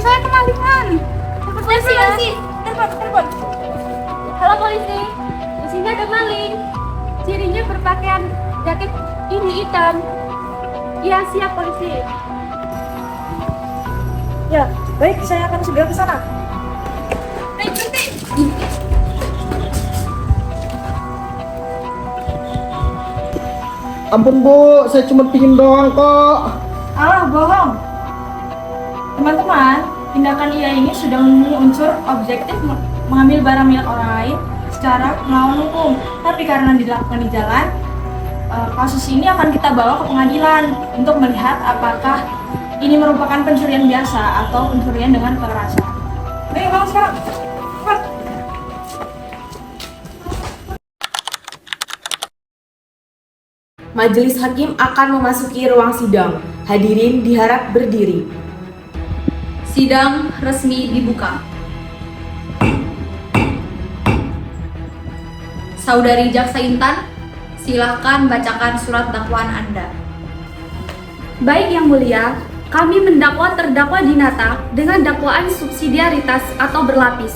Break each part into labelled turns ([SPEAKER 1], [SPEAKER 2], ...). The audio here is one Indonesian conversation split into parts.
[SPEAKER 1] saya kemalingan.
[SPEAKER 2] Polisi. Telepon. Halo polisi, di sini ada maling. Cirinya berpakaian jaket ini hitam. Iya, siap polisi.
[SPEAKER 1] Ya, baik, saya akan segera ke sana.
[SPEAKER 2] Baik, berhenti.
[SPEAKER 3] Ampun Bu, saya cuma pingin doang kok.
[SPEAKER 1] Alah, bohong. Teman-teman, tindakan ia ini sudah memenuhi unsur objektif mengambil barang milik orang lain secara melawan hukum. Tapi karena dilakukan di jalan, kasus ini akan kita bawa ke pengadilan untuk melihat apakah ini merupakan pencurian biasa atau pencurian dengan kekerasan. Ayo, bang, sekarang. Cepat.
[SPEAKER 4] Majelis hakim akan memasuki ruang sidang. Hadirin diharap berdiri.
[SPEAKER 2] Sidang resmi dibuka. Saudari Jaksa Intan, silakan bacakan surat dakwaan Anda. Baik Yang Mulia, kami mendakwa terdakwa Dinata dengan dakwaan subsidiaritas atau berlapis.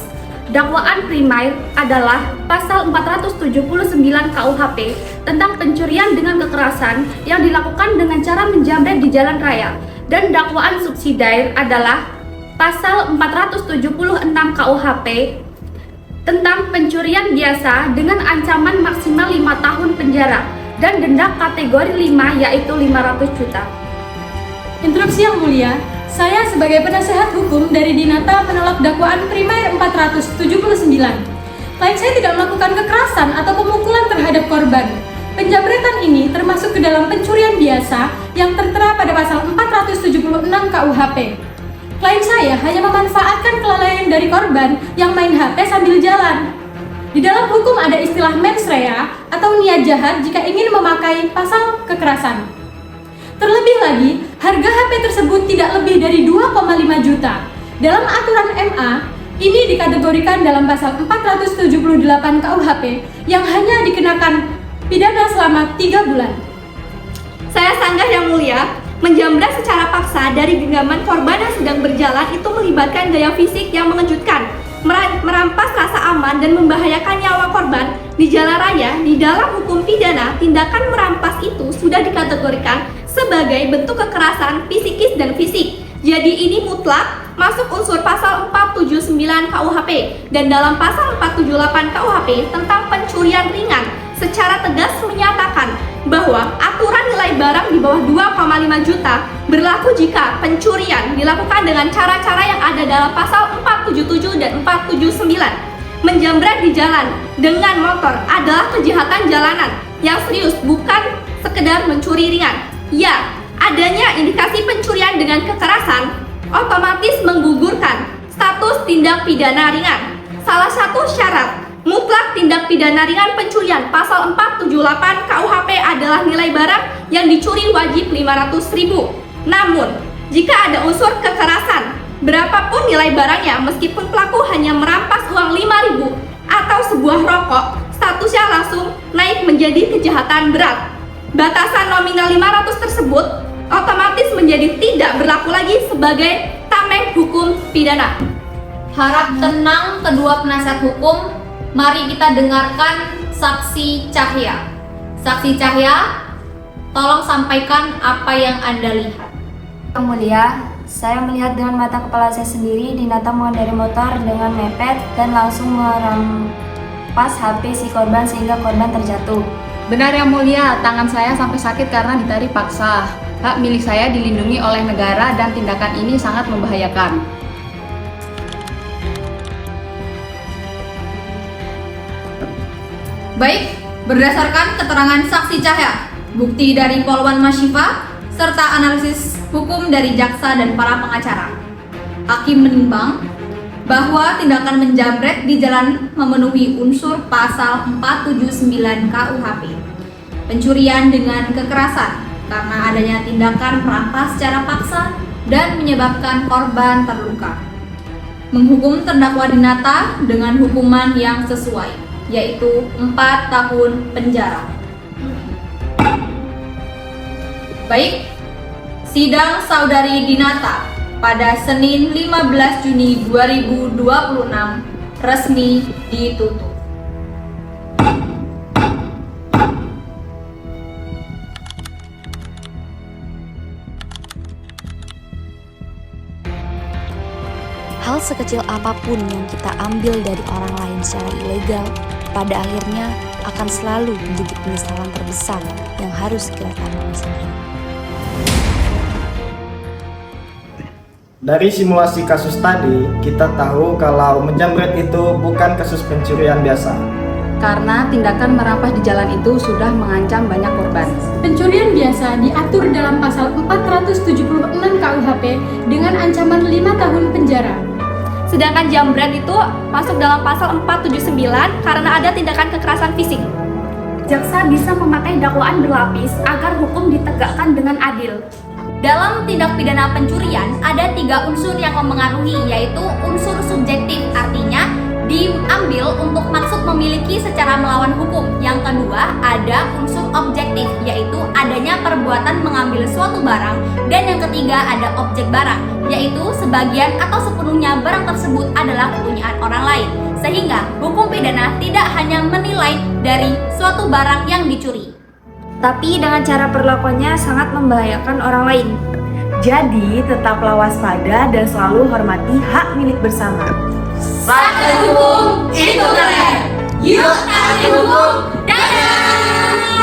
[SPEAKER 2] Dakwaan primer adalah pasal 479 KUHP tentang pencurian dengan kekerasan yang dilakukan dengan cara menjamret di jalan raya, dan dakwaan subsidiar adalah pasal 476 KUHP tentang pencurian biasa dengan ancaman maksimal 5 tahun penjara dan denda kategori 5 yaitu 500 juta.
[SPEAKER 5] Instruksi Yang Mulia, saya sebagai penasehat hukum dari Dinata menolak dakwaan primer 479. Klien saya tidak melakukan kekerasan atau pemukulan terhadap korban. Penjamretan ini termasuk ke dalam pencurian biasa yang tertera pada pasal 476 KUHP. Klien saya hanya memanfaatkan kelalaian dari korban yang main HP sambil jalan. Di dalam hukum ada istilah mens rea atau niat jahat jika ingin memakai pasal kekerasan. Terlebih lagi, harga HP tersebut tidak lebih dari 2,5 juta. Dalam aturan MA, ini dikategorikan dalam pasal 478 KUHP yang hanya dikenakan pidana selama 3 bulan.
[SPEAKER 2] Saya sanggah Yang Mulia, menjamret secara paksa dari genggaman korban yang sedang berjalan itu melibatkan gaya fisik yang mengejutkan, merampas rasa aman dan membahayakan nyawa korban di jalan raya. Di dalam hukum pidana, tindakan merampas itu sudah dikategorikan sebagai bentuk kekerasan psikis dan fisik. Jadi ini mutlak masuk unsur pasal 479 KUHP, dan dalam pasal 478 KUHP tentang pencurian ringan secara tegas menyatakan bahwa aturan nilai barang di bawah 2,5 juta berlaku jika pencurian dilakukan dengan cara-cara yang ada dalam pasal 477 dan 479. Menjamret di jalan dengan motor adalah kejahatan jalanan yang serius, bukan sekedar mencuri ringan. Ya, adanya indikasi pencurian dengan kekerasan otomatis menggugurkan status tindak pidana ringan. Salah satu syarat mutlak tindak pidana ringan pencurian pasal 478 KUHP adalah nilai barang yang dicuri wajib 500.000. Namun, jika ada unsur kekerasan, berapapun nilai barangnya, meskipun pelaku hanya merampas uang 5.000 atau sebuah rokok, statusnya langsung naik menjadi kejahatan berat. Batasan nominal 500 tersebut otomatis menjadi tidak berlaku lagi sebagai tameng hukum pidana. Harap tenang kedua penasihat hukum. Mari kita dengarkan saksi Cahya. Saksi Cahya, tolong sampaikan apa yang Anda lihat.
[SPEAKER 6] Yang Mulia, saya melihat dengan mata kepala saya sendiri Dinata mengendarai motor dengan mepet dan langsung merampas HP si korban sehingga korban terjatuh.
[SPEAKER 7] Benar Yang Mulia, tangan saya sampai sakit karena ditarik paksa. Hak milik saya dilindungi oleh negara dan tindakan ini sangat membahayakan.
[SPEAKER 2] Baik, berdasarkan keterangan saksi Cahya, bukti dari Polwan Masyifa, serta analisis hukum dari jaksa dan para pengacara, hakim menimbang bahwa tindakan menjamret di jalan memenuhi unsur pasal 479 KUHP, pencurian dengan kekerasan karena adanya tindakan merampas secara paksa dan menyebabkan korban terluka. Menghukum terdakwa Dinata dengan hukuman yang sesuai, yaitu 4 tahun penjara. Baik, sidang saudari Dinata
[SPEAKER 8] pada Senin 15 Juni 2026 resmi ditutup.
[SPEAKER 9] Hal sekecil apapun yang kita ambil dari orang lain secara ilegal, pada akhirnya akan selalu menjadi penyesalan terbesar yang harus kita tanggung sendiri.
[SPEAKER 3] Dari simulasi kasus tadi, kita tahu kalau menjamret itu bukan kasus pencurian biasa.
[SPEAKER 7] Karena tindakan merampas di jalan itu sudah mengancam banyak korban.
[SPEAKER 5] Pencurian biasa diatur dalam pasal 476 KUHP dengan ancaman 5 tahun penjara.
[SPEAKER 2] Sedangkan jambret itu masuk dalam pasal 479 karena ada tindakan kekerasan fisik. Jaksa bisa memakai dakwaan berlapis agar hukum ditegakkan dengan adil. Dalam tindak pidana pencurian ada 3 unsur yang mempengaruhi, yaitu unsur subjektif, artinya diambil untuk maksud memiliki secara melawan hukum. Yang kedua ada unsur objektif, yaitu adanya perbuatan mengambil suatu barang. Dan yang ketiga ada objek barang, yaitu sebagian atau sepenuhnya barang tersebut adalah kepunyaan orang lain. Sehingga hukum pidana tidak hanya menilai dari suatu barang yang dicuri,
[SPEAKER 6] Tapi dengan cara perlakuannya sangat membahayakan orang lain.
[SPEAKER 4] Jadi tetaplah waspada dan selalu hormati hak milik bersama.
[SPEAKER 2] Praktek hukum itu keren. Yuk taati hukum. Dadah.